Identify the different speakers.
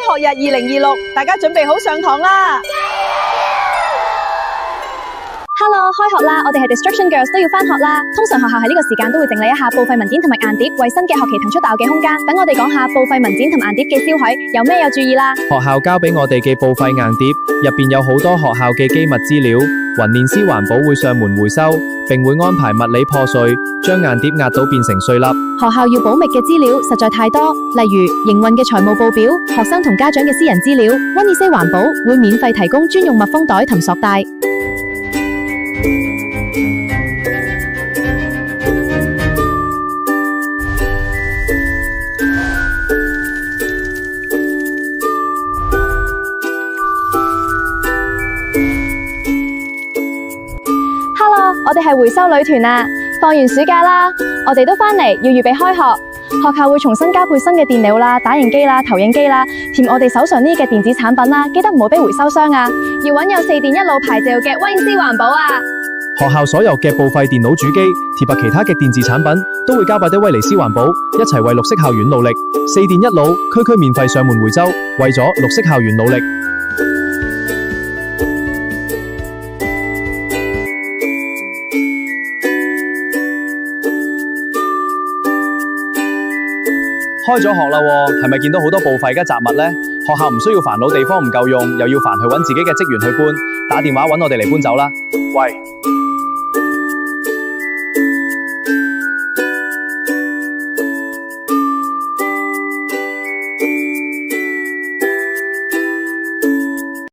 Speaker 1: 學日2026，大家準備好上堂啦！
Speaker 2: Hello， 開學啦！我哋係 Distraction Girls 都要返學啦。通常學校喺呢個時間都會整理一下報廢文件同埋硬碟，為新嘅學期騰出大學嘅空間。等我哋講下報廢文件同硬碟嘅銷毀有咩要注意啦。
Speaker 3: 學校交俾我哋嘅報廢硬碟入邊有好多學校嘅機密資料，雲鏈師環保會上門回收，並會安排物理破碎，將硬碟壓到變成碎粒。
Speaker 2: 學校要保密嘅資料實在太多，例如營運嘅財務報表、學生同家長嘅私人資料。Winnie環保會免費提供專用密封袋同索帶。我哋係回收女團啊！放完暑假啦，我哋都返嚟要預備開學。學校會重新加配新嘅電腦啦、打印機啦、投影機啦，填我哋手上呢嘅電子產品啦，記得唔好俾回收箱啊！要揾有4電1腦牌照嘅威斯環保啊！
Speaker 3: 學校所有嘅報廢電腦主機、貼合其他嘅電子產品，都會交俾啲威尼斯環保，一齊為綠色校園努力。4電1腦，區區免費上門回收，為咗綠色校園努力。開咗學啦，係咪見到好多報廢嘅雜物呢？學校唔需要煩惱地方唔夠用，又要煩去揾自己嘅職員去搬，打電話揾我哋嚟搬走啦。喂！